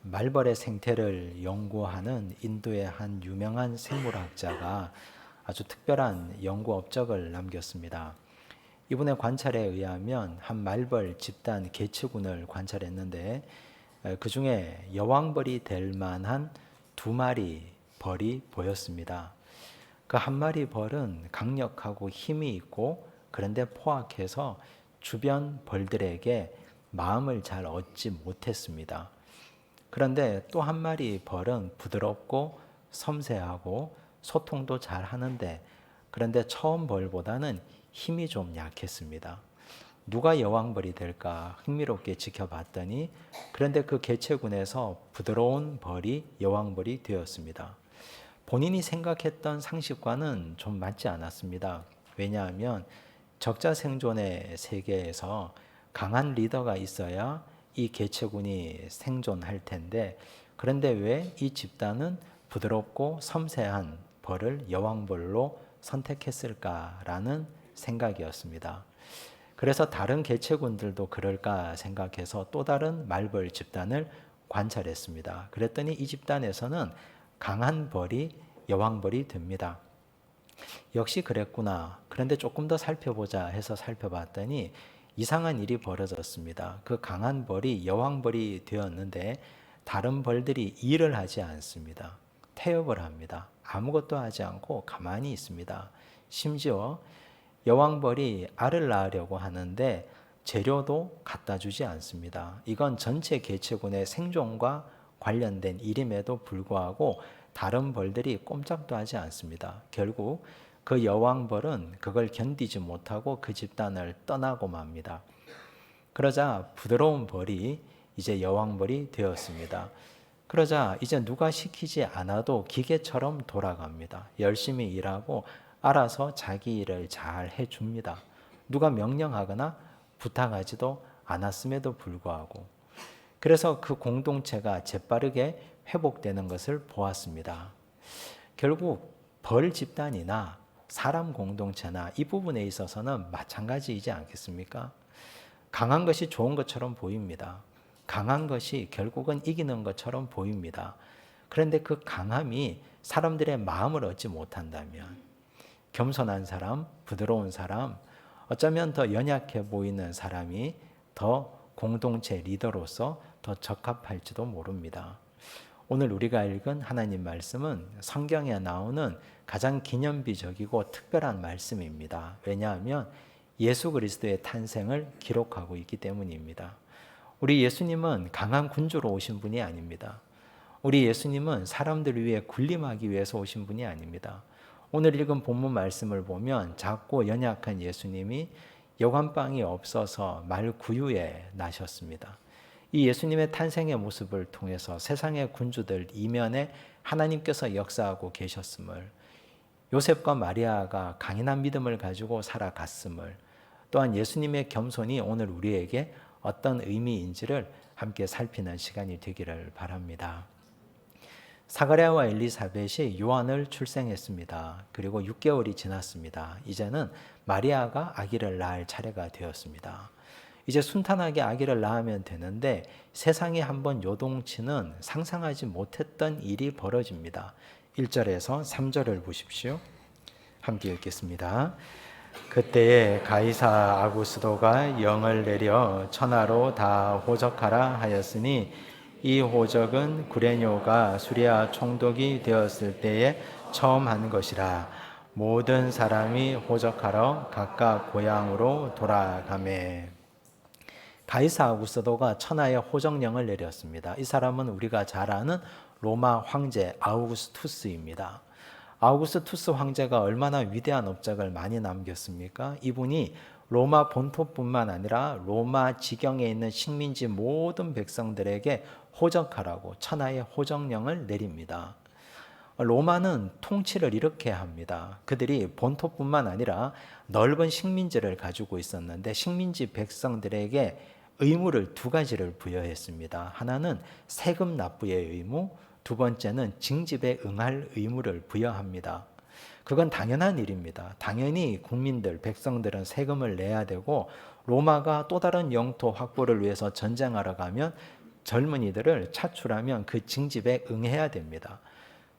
말벌의 생태를 연구하는 인도의 한 유명한 생물학자가 아주 특별한 연구 업적을 남겼습니다. 이분의 관찰에 의하면 한 말벌 집단 개체군을 관찰했는데 그 중에 여왕벌이 될 만한 두 마리 벌이 보였습니다. 그 한 마리 벌은 강력하고 힘이 있고 그런데 포악해서 주변 벌들에게 마음을 잘 얻지 못했습니다. 그런데 또 한 마리 벌은 부드럽고 섬세하고 소통도 잘 하는데 그런데 처음 벌보다는 힘이 좀 약했습니다. 누가 여왕벌이 될까 흥미롭게 지켜봤더니 그런데 그 개체군에서 부드러운 벌이 여왕벌이 되었습니다. 본인이 생각했던 상식과는 좀 맞지 않았습니다. 왜냐하면 적자 생존의 세계에서 강한 리더가 있어야 이 개체군이 생존할 텐데 그런데 왜 이 집단은 부드럽고 섬세한 벌을 여왕벌로 선택했을까라는 생각이었습니다. 그래서 다른 개체군들도 그럴까 생각해서 또 다른 말벌 집단을 관찰했습니다. 그랬더니 이 집단에서는 강한 벌이 여왕벌이 됩니다. 역시 그랬구나. 그런데 조금 더 살펴보자 해서 살펴봤더니 이상한 일이 벌어졌습니다. 그 강한 벌이 여왕벌이 되었는데 다른 벌들이 일을 하지 않습니다. 태엽을 합니다. 아무것도 하지 않고 가만히 있습니다. 심지어 여왕벌이 알을 낳으려고 하는데 재료도 갖다 주지 않습니다. 이건 전체 개체군의 생존과 관련된 일임에도 불구하고 다른 벌들이 꼼짝도 하지 않습니다. 결국 그 여왕벌은 그걸 견디지 못하고 그 집단을 떠나고 맙니다. 그러자 부드러운 벌이 이제 여왕벌이 되었습니다. 그러자 이제 누가 시키지 않아도 기계처럼 돌아갑니다. 열심히 일하고 알아서 자기 일을 잘 해줍니다. 누가 명령하거나 부탁하지도 않았음에도 불구하고 그래서 그 공동체가 재빠르게 회복되는 것을 보았습니다. 결국 벌 집단이나 사람 공동체나 이 부분에 있어서는 마찬가지이지 않겠습니까? 강한 것이 좋은 것처럼 보입니다. 강한 것이 결국은 이기는 것처럼 보입니다. 그런데 그 강함이 사람들의 마음을 얻지 못한다면 겸손한 사람, 부드러운 사람, 어쩌면 더 연약해 보이는 사람이 더 공동체 리더로서 더 적합할지도 모릅니다. 오늘 우리가 읽은 하나님 말씀은 성경에 나오는 가장 기념비적이고 특별한 말씀입니다. 왜냐하면 예수 그리스도의 탄생을 기록하고 있기 때문입니다. 우리 예수님은 강한 군주로 오신 분이 아닙니다. 우리 예수님은 사람들 위해 군림하기 위해서 오신 분이 아닙니다. 오늘 읽은 본문 말씀을 보면 작고 연약한 예수님이 여관방이 없어서 말구유에 나셨습니다. 이 예수님의 탄생의 모습을 통해서 세상의 군주들 이면에 하나님께서 역사하고 계셨음을, 요셉과 마리아가 강인한 믿음을 가지고 살아갔음을, 또한 예수님의 겸손이 오늘 우리에게 어떤 의미인지를 함께 살피는 시간이 되기를 바랍니다. 사가랴와 엘리사벳이 요한을 출생했습니다. 그리고 6개월이 지났습니다. 이제는 마리아가 아기를 낳을 차례가 되었습니다. 이제 순탄하게 아기를 낳으면 되는데 세상에 한번 요동치는 상상하지 못했던 일이 벌어집니다. 1절에서 3절을 보십시오. 함께 읽겠습니다. 그때에 가이사 아구스도가 영을 내려 천하로 다 호적하라 하였으니 이 호적은 구레뇨가 수리아 총독이 되었을 때에 처음 한 것이라. 모든 사람이 호적하러 각각 고향으로 돌아가매. 가이사 아구스도가 천하의 호적령을 내렸습니다. 이 사람은 우리가 잘 아는 로마 황제 아우구스투스입니다. 아우구스투스 황제가 얼마나 위대한 업적을 많이 남겼습니까? 이분이 로마 본토뿐만 아니라 로마 지경에 있는 식민지 모든 백성들에게 호적하라고 천하의 호적령을 내립니다. 로마는 통치를 이렇게 합니다. 그들이 본토뿐만 아니라 넓은 식민지를 가지고 있었는데 식민지 백성들에게 의무를 두 가지를 부여했습니다. 하나는 세금 납부의 의무, 두 번째는 징집에 응할 의무를 부여합니다. 그건 당연한 일입니다. 당연히 국민들, 백성들은 세금을 내야 되고 로마가 또 다른 영토 확보를 위해서 전쟁하러 가면 젊은이들을 차출하면 그 징집에 응해야 됩니다.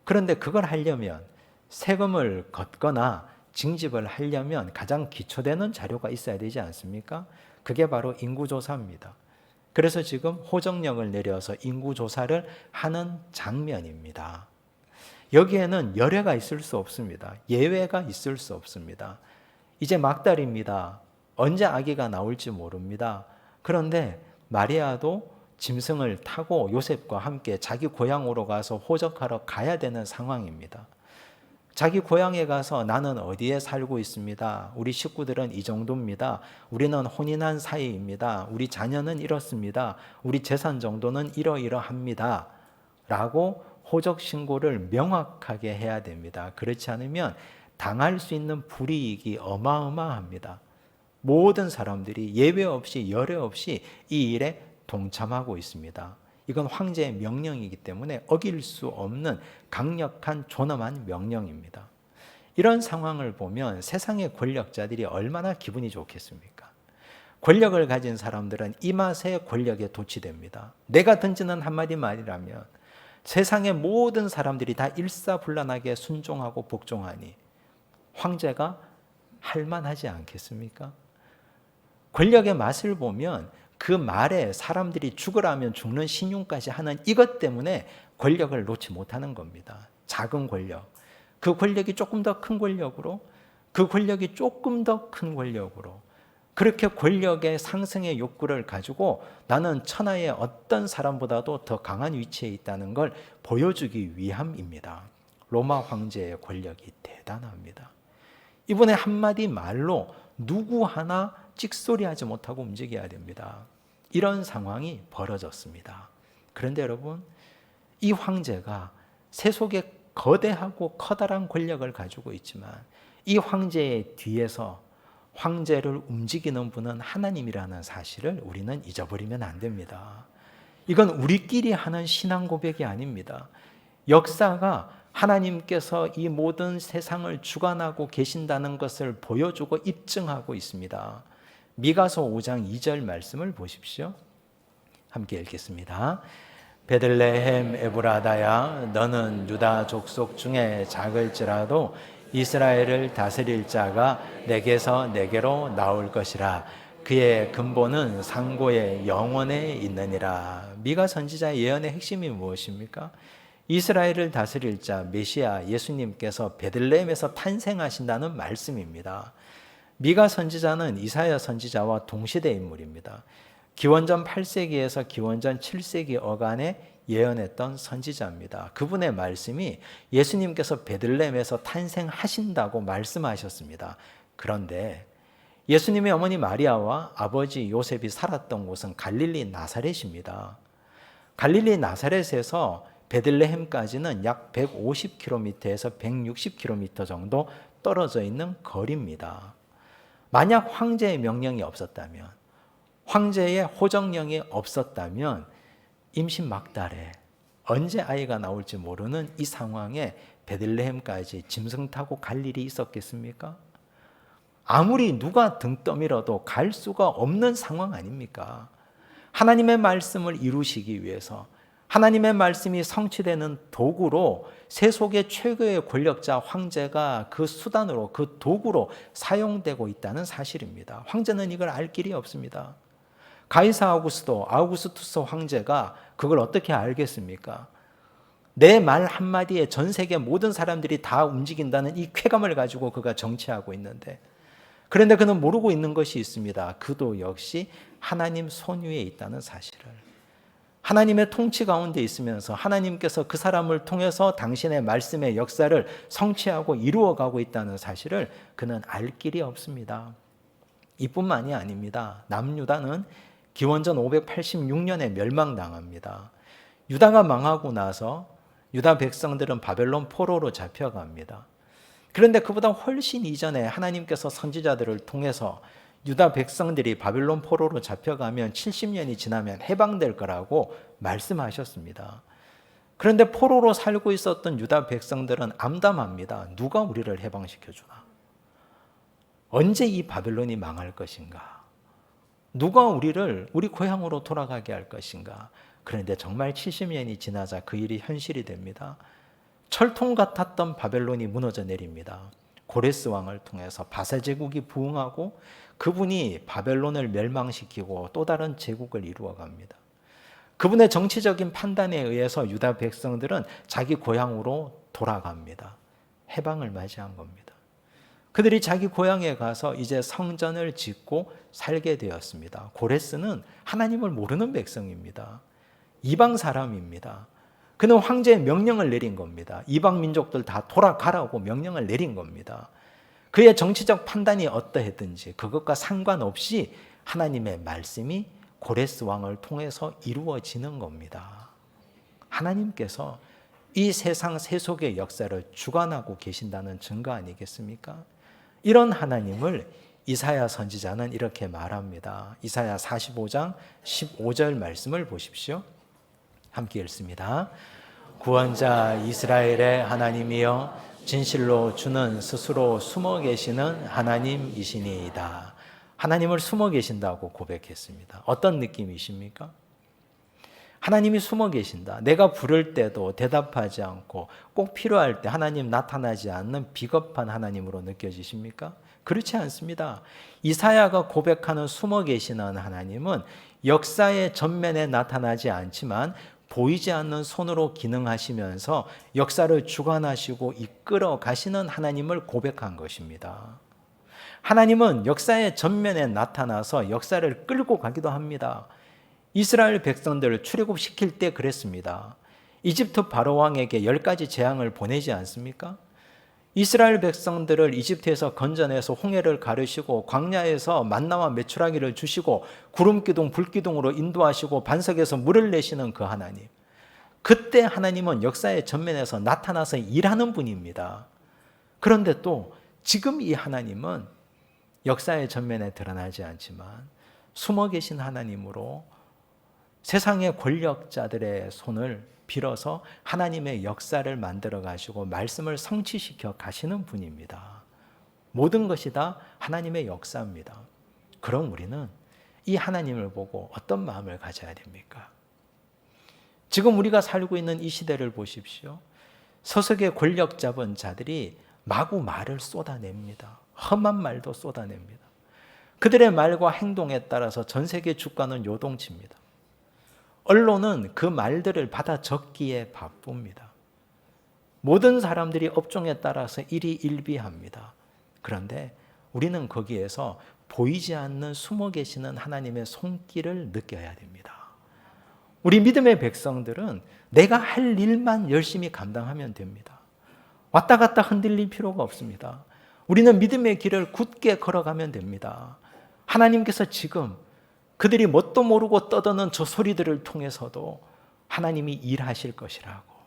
그런데 그걸 하려면 세금을 걷거나 징집을 하려면 가장 기초되는 자료가 있어야 되지 않습니까? 그게 바로 인구조사입니다. 그래서 지금 호정령을 내려서 인구조사를 하는 장면입니다. 여기에는 열애가 있을 수 없습니다. 예외가 있을 수 없습니다. 이제 막달입니다. 언제 아기가 나올지 모릅니다. 그런데 마리아도 짐승을 타고 요셉과 함께 자기 고향으로 가서 호적하러 가야 되는 상황입니다. 자기 고향에 가서 나는 어디에 살고 있습니다. 우리 식구들은 이 정도입니다. 우리는 혼인한 사이입니다. 우리 자녀는 이렇습니다. 우리 재산 정도는 이러이러합니다. 라고 호적 신고를 명확하게 해야 됩니다. 그렇지 않으면 당할 수 있는 불이익이 어마어마합니다. 모든 사람들이 예외 없이 열애 없이 이 일에 동참하고 있습니다. 이건 황제의 명령이기 때문에 어길 수 없는 강력한 존엄한 명령입니다. 이런 상황을 보면 세상의 권력자들이 얼마나 기분이 좋겠습니까? 권력을 가진 사람들은 이 맛에 권력에 도취됩니다. 내가 던지는 한마디 말이라면 세상의 모든 사람들이 다 일사불란하게 순종하고 복종하니 황제가 할만하지 않겠습니까? 권력의 맛을 보면 그 말에 사람들이 죽으라면 죽는 신용까지 하는 이것 때문에 권력을 놓지 못하는 겁니다. 작은 권력, 그 권력이 조금 더 큰 권력으로, 그 권력이 조금 더 큰 권력으로, 그렇게 권력의 상승의 욕구를 가지고 나는 천하의 어떤 사람보다도 더 강한 위치에 있다는 걸 보여주기 위함입니다. 로마 황제의 권력이 대단합니다. 이번에 한마디 말로 누구 하나 찍소리하지 못하고 움직여야 됩니다. 이런 상황이 벌어졌습니다. 그런데 여러분, 이 황제가 세속에 거대하고 커다란 권력을 가지고 있지만 이 황제의 뒤에서 황제를 움직이는 분은 하나님이라는 사실을 우리는 잊어버리면 안 됩니다. 이건 우리끼리 하는 신앙 고백이 아닙니다. 역사가 하나님께서 이 모든 세상을 주관하고 계신다는 것을 보여주고 입증하고 있습니다. 미가서 5장 2절 말씀을 보십시오. 함께 읽겠습니다. 베들레헴 에브라다야, 너는 유다 족속 중에 작을지라도 이스라엘을 다스릴 자가 내게서 내게로 나올 것이라. 그의 근본은 상고의 영원에 있느니라. 미가 선지자의 예언의 핵심이 무엇입니까? 이스라엘을 다스릴 자 메시아 예수님께서 베들레헴에서 탄생하신다는 말씀입니다. 미가 선지자는 이사야 선지자와 동시대 인물입니다. 기원전 8세기에서 기원전 7세기 어간에 예언했던 선지자입니다. 그분의 말씀이 예수님께서 베들레헴에서 탄생하신다고 말씀하셨습니다. 그런데 예수님의 어머니 마리아와 아버지 요셉이 살았던 곳은 갈릴리 나사렛입니다. 갈릴리 나사렛에서 베들레헴까지는 약 150km에서 160km 정도 떨어져 있는 거리입니다. 만약 황제의 명령이 없었다면, 황제의 호정령이 없었다면 임신 막달에 언제 아이가 나올지 모르는 이 상황에 베들레헴까지 짐승 타고 갈 일이 있었겠습니까? 아무리 누가 등 떠밀어도 갈 수가 없는 상황 아닙니까? 하나님의 말씀을 이루시기 위해서 하나님의 말씀이 성취되는 도구로 세속의 최고의 권력자 황제가 그 수단으로, 그 도구로 사용되고 있다는 사실입니다. 황제는 이걸 알 길이 없습니다. 가이사 아우구스투스 황제가 그걸 어떻게 알겠습니까? 내 말 한마디에 전 세계 모든 사람들이 다 움직인다는 이 쾌감을 가지고 그가 정치하고 있는데, 그런데 그는 모르고 있는 것이 있습니다. 그도 역시 하나님 손 위에 있다는 사실을. 하나님의 통치 가운데 있으면서 하나님께서 그 사람을 통해서 당신의 말씀의 역사를 성취하고 이루어가고 있다는 사실을 그는 알 길이 없습니다. 이뿐만이 아닙니다. 남유다는 기원전 586년에 멸망당합니다. 유다가 망하고 나서 유다 백성들은 바벨론 포로로 잡혀갑니다. 그런데 그보다 훨씬 이전에 하나님께서 선지자들을 통해서 유다 백성들이 바벨론 포로로 잡혀가면 70년이 지나면 해방될 거라고 말씀하셨습니다. 그런데 포로로 살고 있었던 유다 백성들은 암담합니다. 누가 우리를 해방시켜주나? 언제 이 바벨론이 망할 것인가? 누가 우리를 우리 고향으로 돌아가게 할 것인가? 그런데 정말 70년이 지나자 그 일이 현실이 됩니다. 철통 같았던 바벨론이 무너져 내립니다. 고레스 왕을 통해서 바사 제국이 부흥하고 그분이 바벨론을 멸망시키고 또 다른 제국을 이루어 갑니다. 그분의 정치적인 판단에 의해서 유다 백성들은 자기 고향으로 돌아갑니다. 해방을 맞이한 겁니다. 그들이 자기 고향에 가서 이제 성전을 짓고 살게 되었습니다. 고레스는 하나님을 모르는 백성입니다. 이방 사람입니다. 그는 황제의 명령을 내린 겁니다. 이방 민족들 다 돌아가라고 명령을 내린 겁니다. 그의 정치적 판단이 어떠했든지 그것과 상관없이 하나님의 말씀이 고레스 왕을 통해서 이루어지는 겁니다. 하나님께서 이 세상 세속의 역사를 주관하고 계신다는 증거 아니겠습니까? 이런 하나님을 이사야 선지자는 이렇게 말합니다. 이사야 45장 15절 말씀을 보십시오. 함께 읽습니다. 구원자 이스라엘의 하나님이여 진실로 주는 스스로 숨어 계시는 하나님이시니이다. 하나님을 숨어 계신다고 고백했습니다. 어떤 느낌이십니까? 하나님이 숨어 계신다. 내가 부를 때도 대답하지 않고 꼭 필요할 때 하나님 나타나지 않는 비겁한 하나님으로 느껴지십니까? 그렇지 않습니다. 이사야가 고백하는 숨어 계시는 하나님은 역사의 전면에 나타나지 않지만 보이지 않는 손으로 기능하시면서 역사를 주관하시고 이끌어 가시는 하나님을 고백한 것입니다. 하나님은 역사의 전면에 나타나서 역사를 끌고 가기도 합니다. 이스라엘 백성들을 출애굽시킬 때 그랬습니다. 이집트 바로왕에게 10가지 재앙을 보내지 않습니까? 이스라엘 백성들을 이집트에서 건져내서 홍해를 가르시고 광야에서 만나와 메추라기를 주시고 구름기둥 불기둥으로 인도하시고 반석에서 물을 내시는 그 하나님. 그때 하나님은 역사의 전면에서 나타나서 일하는 분입니다. 그런데 또 지금 이 하나님은 역사의 전면에 드러나지 않지만 숨어 계신 하나님으로 세상의 권력자들의 손을 빌어서 하나님의 역사를 만들어 가시고 말씀을 성취시켜 가시는 분입니다. 모든 것이 다 하나님의 역사입니다. 그럼 우리는 이 하나님을 보고 어떤 마음을 가져야 됩니까? 지금 우리가 살고 있는 이 시대를 보십시오. 서석의 권력 잡은 자들이 마구 말을 쏟아냅니다. 험한 말도 쏟아냅니다. 그들의 말과 행동에 따라서 전 세계 주가는 요동칩니다. 언론은 그 말들을 받아 적기에 바쁩니다. 모든 사람들이 업종에 따라서 일희일비합니다. 그런데 우리는 거기에서 보이지 않는 숨어 계시는 하나님의 손길을 느껴야 됩니다. 우리 믿음의 백성들은 내가 할 일만 열심히 감당하면 됩니다. 왔다 갔다 흔들릴 필요가 없습니다. 우리는 믿음의 길을 굳게 걸어가면 됩니다. 하나님께서 지금 그들이 뭣도 모르고 떠드는 저 소리들을 통해서도 하나님이 일하실 것이라고.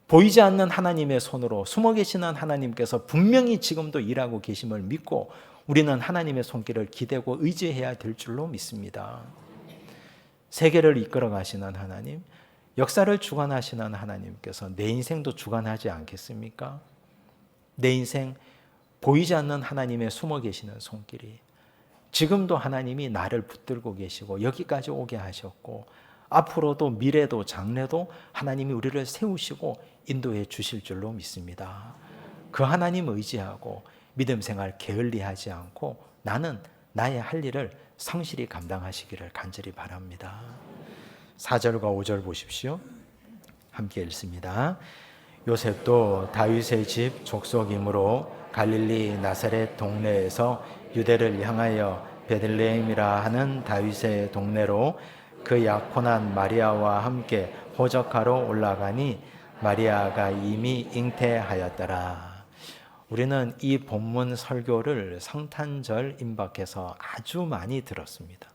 보이지 않는 하나님의 손으로 숨어 계시는 하나님께서 분명히 지금도 일하고 계심을 믿고 우리는 하나님의 손길을 기대고 의지해야 될 줄로 믿습니다. 세계를 이끌어 가시는 하나님, 역사를 주관하시는 하나님께서 내 인생도 주관하지 않겠습니까? 내 인생 보이지 않는 하나님의 숨어 계시는 손길이 지금도 하나님이 나를 붙들고 계시고 여기까지 오게 하셨고 앞으로도 미래도 장래도 하나님이 우리를 세우시고 인도해 주실 줄로 믿습니다. 그 하나님 의지하고 믿음 생활 게을리하지 않고 나는 나의 할 일을 성실히 감당하시기를 간절히 바랍니다. 4절과 5절 보십시오. 함께 읽습니다. 요셉도 다윗의 집 족속이므로 갈릴리 나사렛 동네에서 유대를 향하여 베들레헴이라 하는 다윗의 동네로 그 약혼한 마리아와 함께 호적하러 올라가니 마리아가 이미 잉태하였더라. 우리는 이 본문 설교를 성탄절 임박해서 아주 많이 들었습니다.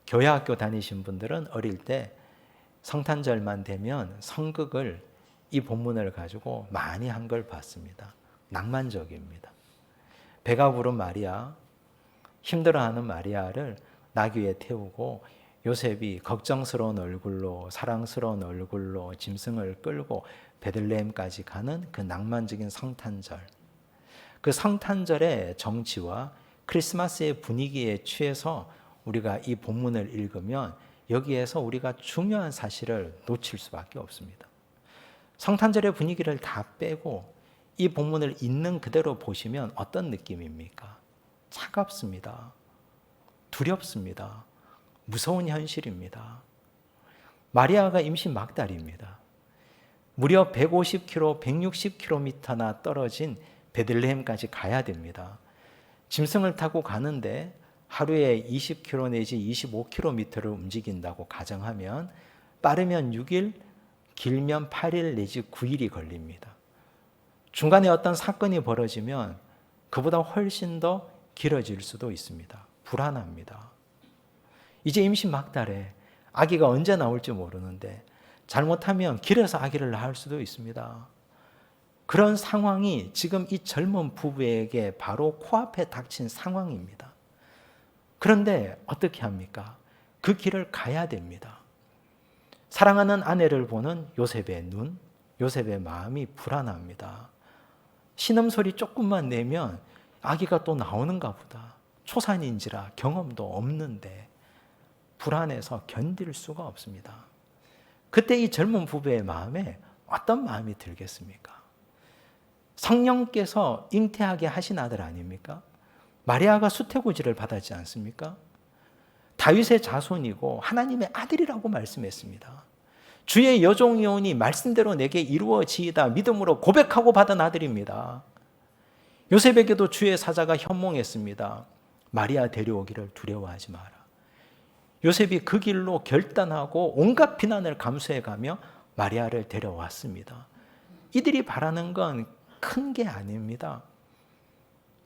교회학교 다니신 분들은 어릴 때 성탄절만 되면 성극을 이 본문을 가지고 많이 한 걸 봤습니다. 낭만적입니다. 배가 부른 마리아, 힘들어하는 마리아를 나귀에 태우고 요셉이 걱정스러운 얼굴로 사랑스러운 얼굴로 짐승을 끌고 베들레헴까지 가는 그 낭만적인 성탄절. 그 성탄절의 정치와 크리스마스의 분위기에 취해서 우리가 이 본문을 읽으면 여기에서 우리가 중요한 사실을 놓칠 수밖에 없습니다. 성탄절의 분위기를 다 빼고 이 본문을 있는 그대로 보시면 어떤 느낌입니까? 차갑습니다. 두렵습니다. 무서운 현실입니다. 마리아가 임신 막달입니다. 무려 150km, 160km나 떨어진 베들레헴까지 가야 됩니다. 짐승을 타고 가는데 하루에 20km 내지 25km를 움직인다고 가정하면 빠르면 6일, 길면 8일 내지 9일이 걸립니다. 중간에 어떤 사건이 벌어지면 그보다 훨씬 더 길어질 수도 있습니다. 불안합니다. 이제 임신 막달에 아기가 언제 나올지 모르는데 잘못하면 길에서 아기를 낳을 수도 있습니다. 그런 상황이 지금 이 젊은 부부에게 바로 코앞에 닥친 상황입니다. 그런데 어떻게 합니까? 그 길을 가야 됩니다. 사랑하는 아내를 보는 요셉의 눈, 요셉의 마음이 불안합니다. 신음소리 조금만 내면 아기가 또 나오는가 보다. 초산인지라 경험도 없는데 불안해서 견딜 수가 없습니다. 그때 이 젊은 부부의 마음에 어떤 마음이 들겠습니까? 성령께서 잉태하게 하신 아들 아닙니까? 마리아가 수태고지를 받았지 않습니까? 다윗의 자손이고 하나님의 아들이라고 말씀했습니다. 주의 여종이오니 말씀대로 내게 이루어지이다 믿음으로 고백하고 받은 아들입니다. 요셉에게도 주의 사자가 현몽했습니다. 마리아 데려오기를 두려워하지 마라. 요셉이 그 길로 결단하고 온갖 비난을 감수해가며 마리아를 데려왔습니다. 이들이 바라는 건 큰 게 아닙니다.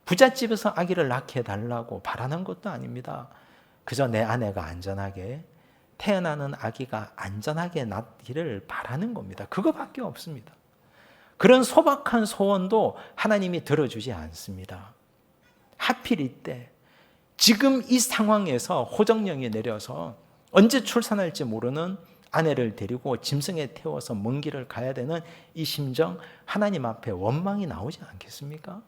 부잣집에서 아기를 낳게 해달라고 바라는 것도 아닙니다. 그저 내 아내가 안전하게, 태어나는 아기가 안전하게 낳기를 바라는 겁니다. 그거밖에 없습니다. 그런 소박한 소원도 하나님이 들어주지 않습니다. 하필 이때 지금 이 상황에서 호정령이 내려서 언제 출산할지 모르는 아내를 데리고 짐승에 태워서 먼 길을 가야 되는 이 심정, 하나님 앞에 원망이 나오지 않겠습니까?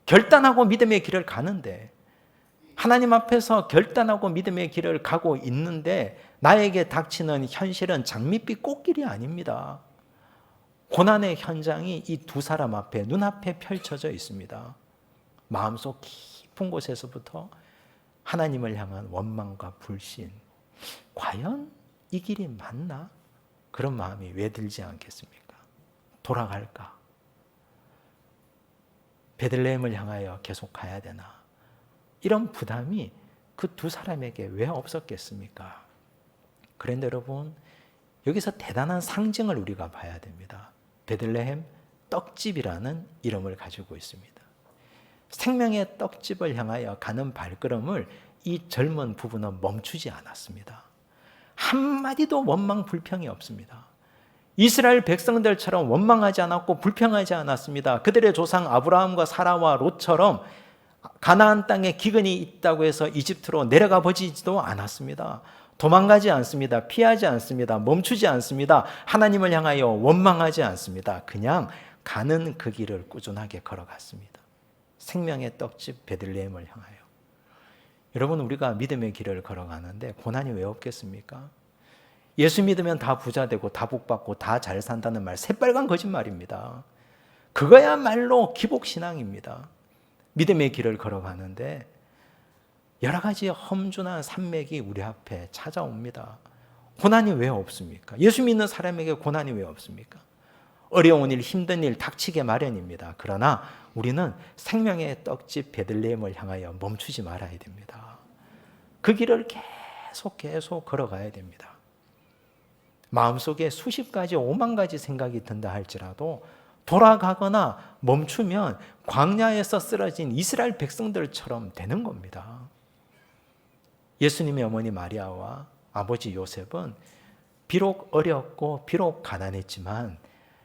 결단하고 믿음의 길을 가는데, 하나님 앞에서 결단하고 믿음의 길을 가고 있는데 나에게 닥치는 현실은 장밋빛 꽃길이 아닙니다. 고난의 현장이 이 두 사람 앞에, 눈앞에 펼쳐져 있습니다. 마음속 깊은 곳에서부터 하나님을 향한 원망과 불신, 과연 이 길이 맞나? 그런 마음이 왜 들지 않겠습니까? 돌아갈까? 베들레헴을 향하여 계속 가야 되나? 이런 부담이 그 두 사람에게 왜 없었겠습니까? 그런데 여러분, 여기서 대단한 상징을 우리가 봐야 됩니다. 베들레헴 떡집이라는 이름을 가지고 있습니다. 생명의 떡집을 향하여 가는 발걸음을 이 젊은 부부는 멈추지 않았습니다. 한마디도 원망 불평이 없습니다. 이스라엘 백성들처럼 원망하지 않았고 불평하지 않았습니다. 그들의 조상 아브라함과 사라와 롯처럼 가나안 땅에 기근이 있다고 해서 이집트로 내려가 보지도 않았습니다. 도망가지 않습니다. 피하지 않습니다. 멈추지 않습니다. 하나님을 향하여 원망하지 않습니다. 그냥 가는 그 길을 꾸준하게 걸어갔습니다. 생명의 떡집 베들레헴을 향하여. 여러분, 우리가 믿음의 길을 걸어가는데 고난이 왜 없겠습니까? 예수 믿으면 다 부자 되고 다 복받고 다 잘 산다는 말, 새빨간 거짓말입니다. 그거야말로 기복신앙입니다. 믿음의 길을 걸어가는데 여러 가지 험준한 산맥이 우리 앞에 찾아옵니다. 고난이 왜 없습니까? 예수 믿는 사람에게 고난이 왜 없습니까? 어려운 일, 힘든 일 닥치게 마련입니다. 그러나 우리는 생명의 떡집 베들레헴을 향하여 멈추지 말아야 됩니다. 그 길을 계속 걸어가야 됩니다. 마음속에 수십 가지, 5만 가지 생각이 든다 할지라도 돌아가거나 멈추면 광야에서 쓰러진 이스라엘 백성들처럼 되는 겁니다. 예수님의 어머니 마리아와 아버지 요셉은 비록 어렵고 비록 가난했지만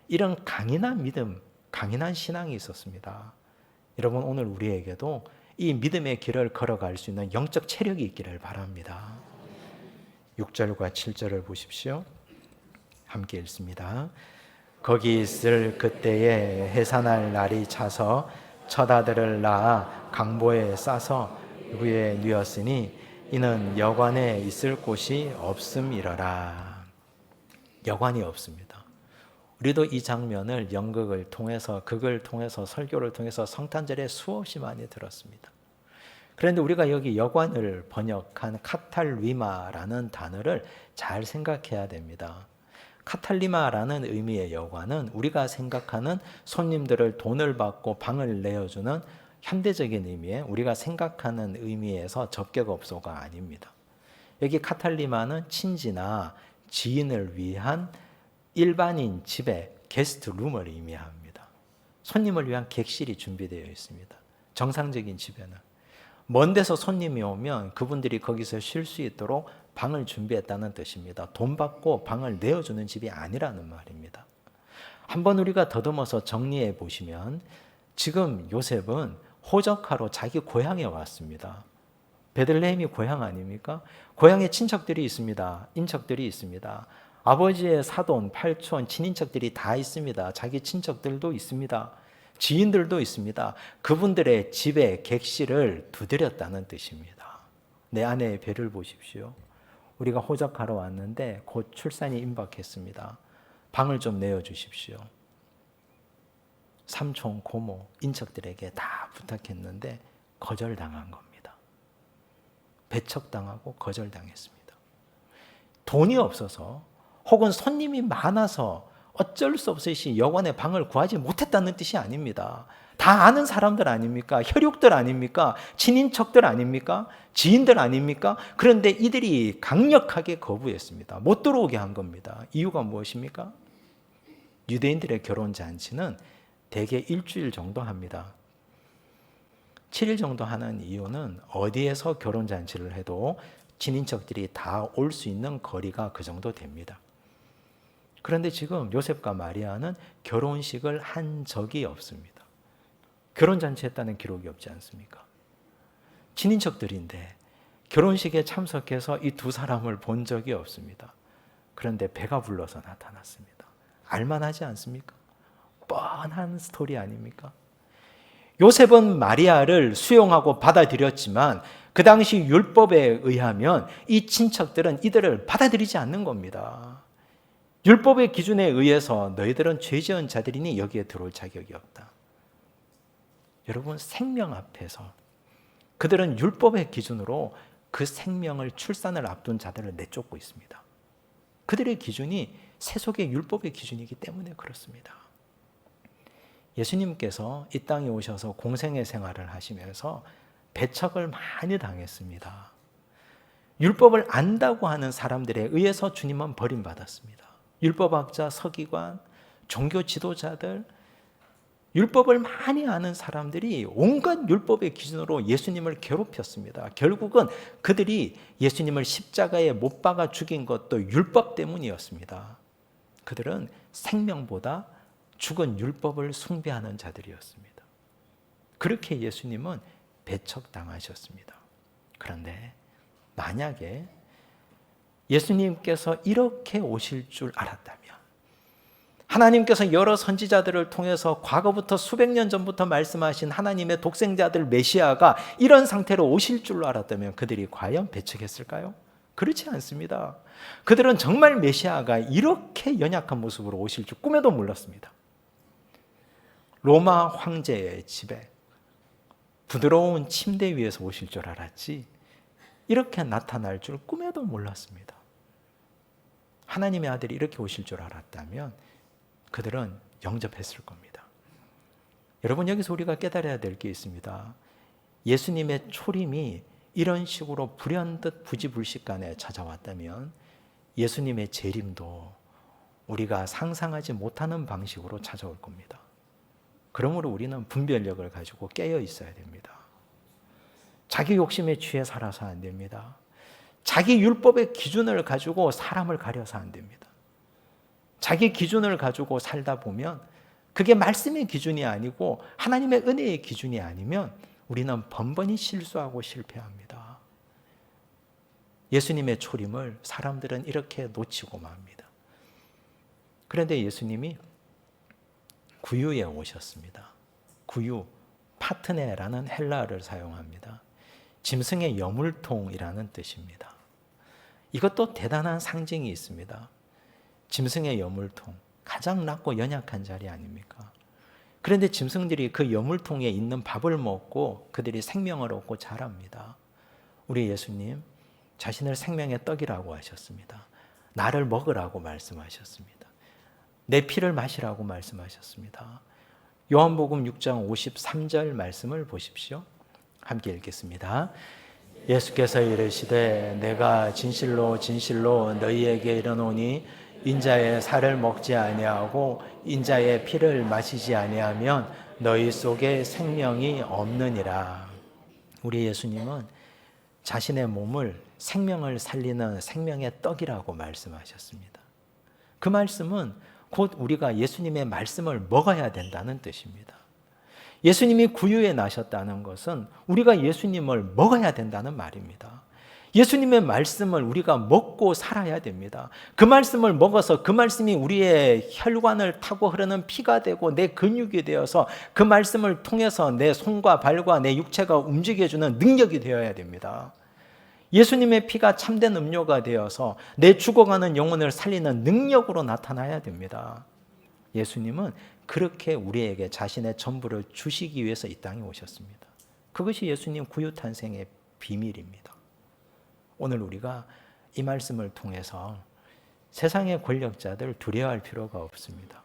이런 강인한 믿음, 강인한 신앙이 있었습니다. 여러분, 오늘 우리에게도 이 믿음의 길을 걸어갈 수 있는 영적 체력이 있기를 바랍니다. 6절과 7절을 보십시오. 함께 읽습니다. 거기 있을 그때에 해산할 날이 차서 첫 아들을 낳아 강보에 싸서 위에 누였으니 이는 여관에 있을 곳이 없음이러라. 여관이 없습니다. 우리도 이 장면을 연극을 통해서, 극을 통해서, 설교를 통해서 성탄절에 수없이 많이 들었습니다. 그런데 우리가 여기 여관을 번역한 카탈리마라는 단어를 잘 생각해야 됩니다. 카탈리마라는 의미의 여관은 우리가 생각하는 손님들을 돈을 받고 방을 내어주는 현대적인 의미의, 우리가 생각하는 의미에서 접객업소가 아닙니다. 여기 카탈리마는 친지나 지인을 위한 일반인 집의 게스트룸을 의미합니다. 손님을 위한 객실이 준비되어 있습니다. 정상적인 집에는. 먼 데서 손님이 오면 그분들이 거기서 쉴 수 있도록 방을 준비했다는 뜻입니다. 돈 받고 방을 내어주는 집이 아니라는 말입니다. 한번 우리가 더듬어서 정리해 보시면 지금 요셉은 호적하러 자기 고향에 왔습니다. 베들레헴이 고향 아닙니까? 고향에 친척들이 있습니다. 인척들이 있습니다. 아버지의 사돈, 팔촌, 친인척들이 다 있습니다. 자기 친척들도 있습니다. 지인들도 있습니다. 그분들의 집에 객실을 두드렸다는 뜻입니다. 내 아내의 배를 보십시오. 우리가 호적하러 왔는데 곧 출산이 임박했습니다. 방을 좀 내어주십시오. 삼촌, 고모, 인척들에게 다 부탁했는데 거절당한 겁니다. 배척당하고 거절당했습니다. 돈이 없어서 혹은 손님이 많아서 어쩔 수 없이 여관에 방을 구하지 못했다는 뜻이 아닙니다. 다 아는 사람들 아닙니까? 혈육들 아닙니까? 친인척들 아닙니까? 지인들 아닙니까? 그런데 이들이 강력하게 거부했습니다. 못 들어오게 한 겁니다. 이유가 무엇입니까? 유대인들의 결혼잔치는 대개 일주일 정도 합니다. 7일 정도 하는 이유는 어디에서 결혼잔치를 해도 친인척들이 다 올 수 있는 거리가 그 정도 됩니다. 그런데 지금 요셉과 마리아는 결혼식을 한 적이 없습니다. 결혼잔치했다는 기록이 없지 않습니까? 친인척들인데 결혼식에 참석해서 이 두 사람을 본 적이 없습니다. 그런데 배가 불러서 나타났습니다. 알만하지 않습니까? 뻔한 스토리 아닙니까? 요셉은 마리아를 수용하고 받아들였지만 그 당시 율법에 의하면 이 친척들은 이들을 받아들이지 않는 겁니다. 율법의 기준에 의해서 너희들은 죄 지은 자들이니 여기에 들어올 자격이 없다. 여러분, 생명 앞에서 그들은 율법의 기준으로 그 생명을, 출산을 앞둔 자들을 내쫓고 있습니다. 그들의 기준이 세속의 율법의 기준이기 때문에 그렇습니다. 예수님께서 이 땅에 오셔서 공생애 생활을 하시면서 배척을 많이 당했습니다. 율법을 안다고 하는 사람들에 의해서 주님은 버림받았습니다. 율법학자, 서기관, 종교 지도자들, 율법을 많이 아는 사람들이 온갖 율법의 기준으로 예수님을 괴롭혔습니다. 결국은 그들이 예수님을 십자가에 못 박아 죽인 것도 율법 때문이었습니다. 그들은 생명보다 죽은 율법을 숭배하는 자들이었습니다. 그렇게 예수님은 배척당하셨습니다. 그런데 만약에 예수님께서 이렇게 오실 줄 알았다면, 하나님께서 여러 선지자들을 통해서 과거부터 수백 년 전부터 말씀하신 하나님의 독생자들 메시아가 이런 상태로 오실 줄 알았다면 그들이 과연 배척했을까요? 그렇지 않습니다. 그들은 정말 메시아가 이렇게 연약한 모습으로 오실 줄 꿈에도 몰랐습니다. 로마 황제의 집에 부드러운 침대 위에서 오실 줄 알았지 이렇게 나타날 줄 꿈에도 몰랐습니다. 하나님의 아들이 이렇게 오실 줄 알았다면 그들은 영접했을 겁니다. 여러분, 여기서 우리가 깨달아야 될 게 있습니다. 예수님의 초림이 이런 식으로 불현듯 부지불식간에 찾아왔다면 예수님의 재림도 우리가 상상하지 못하는 방식으로 찾아올 겁니다. 그러므로 우리는 분별력을 가지고 깨어 있어야 됩니다. 자기 욕심에 취해 살아서 안 됩니다. 자기 율법의 기준을 가지고 사람을 가려서 안 됩니다. 자기 기준을 가지고 살다 보면 그게 말씀의 기준이 아니고 하나님의 은혜의 기준이 아니면 우리는 번번이 실수하고 실패합니다. 예수님의 초림을 사람들은 이렇게 놓치고 맙니다. 그런데 예수님이 구유에 오셨습니다. 구유, 파트네라는 헬라어를 사용합니다. 짐승의 여물통이라는 뜻입니다. 이것도 대단한 상징이 있습니다. 짐승의 여물통, 가장 낮고 연약한 자리 아닙니까? 그런데 짐승들이 그 여물통에 있는 밥을 먹고 그들이 생명을 얻고 자랍니다. 우리 예수님 자신을 생명의 떡이라고 하셨습니다. 나를 먹으라고 말씀하셨습니다. 내 피를 마시라고 말씀하셨습니다. 요한복음 6장 53절 말씀을 보십시오. 함께 읽겠습니다. 예수께서 이르시되 내가 진실로 진실로 너희에게 이르노니 인자의 살을 먹지 아니하고 인자의 피를 마시지 아니하면 너희 속에 생명이 없느니라. 우리 예수님은 자신의 몸을 생명을 살리는 생명의 떡이라고 말씀하셨습니다. 그 말씀은 곧 우리가 예수님의 말씀을 먹어야 된다는 뜻입니다. 예수님이 구유에 나셨다는 것은 우리가 예수님을 먹어야 된다는 말입니다. 예수님의 말씀을 우리가 먹고 살아야 됩니다. 그 말씀을 먹어서 그 말씀이 우리의 혈관을 타고 흐르는 피가 되고 내 근육이 되어서 그 말씀을 통해서 내 손과 발과 내 육체가 움직여주는 능력이 되어야 됩니다. 예수님의 피가 참된 음료가 되어서 내 죽어가는 영혼을 살리는 능력으로 나타나야 됩니다. 예수님은 그렇게 우리에게 자신의 전부를 주시기 위해서 이 땅에 오셨습니다. 그것이 예수님 구유 탄생의 비밀입니다. 오늘 우리가 이 말씀을 통해서 세상의 권력자들 두려워할 필요가 없습니다.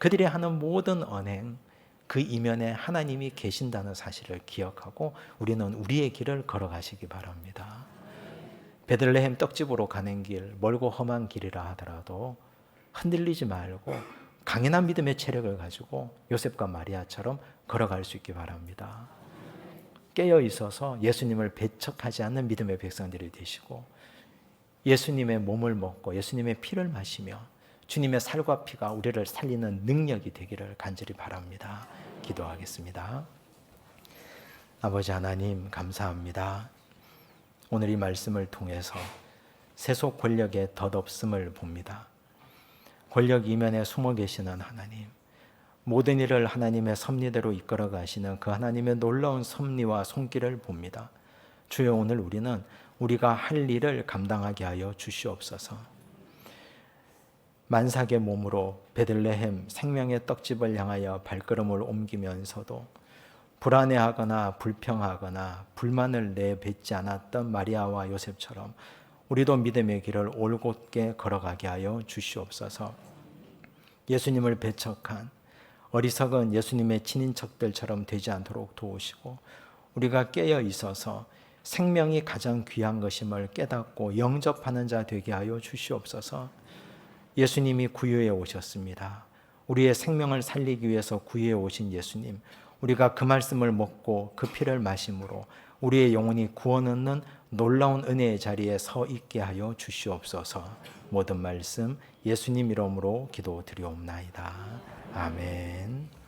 그들이 하는 모든 언행, 그 이면에 하나님이 계신다는 사실을 기억하고 우리는 우리의 길을 걸어가시기 바랍니다. 베들레헴 떡집으로 가는 길, 멀고 험한 길이라 하더라도 흔들리지 말고 강인한 믿음의 체력을 가지고 요셉과 마리아처럼 걸어갈 수 있기 바랍니다. 깨어 있어서 예수님을 배척하지 않는 믿음의 백성들이 되시고 예수님의 몸을 먹고 예수님의 피를 마시며 주님의 살과 피가 우리를 살리는 능력이 되기를 간절히 바랍니다. 기도하겠습니다. 아버지 하나님 감사합니다. 오늘 이 말씀을 통해서 세속 권력의 덧없음을 봅니다. 권력 이면에 숨어 계시는 하나님, 모든 일을 하나님의 섭리대로 이끌어 가시는 그 하나님의 놀라운 섭리와 손길을 봅니다. 주여 오늘 우리는 우리가 할 일을 감당하게 하여 주시옵소서. 만삭의 몸으로 베들레헴 생명의 떡집을 향하여 발걸음을 옮기면서도 불안해하거나 불평하거나 불만을 내뱉지 않았던 마리아와 요셉처럼 우리도 믿음의 길을 올곧게 걸어가게 하여 주시옵소서. 예수님을 배척한 어리석은 예수님의 친인척들처럼 되지 않도록 도우시고 우리가 깨어 있어서 생명이 가장 귀한 것임을 깨닫고 영접하는 자 되게 하여 주시옵소서. 예수님이 구유에 오셨습니다. 우리의 생명을 살리기 위해서 구유에 오신 예수님, 우리가 그 말씀을 먹고 그 피를 마심으로 우리의 영혼이 구원 얻는 놀라운 은혜의 자리에 서 있게 하여 주시옵소서. 모든 말씀 예수님 이름으로 기도드리옵나이다. 아멘.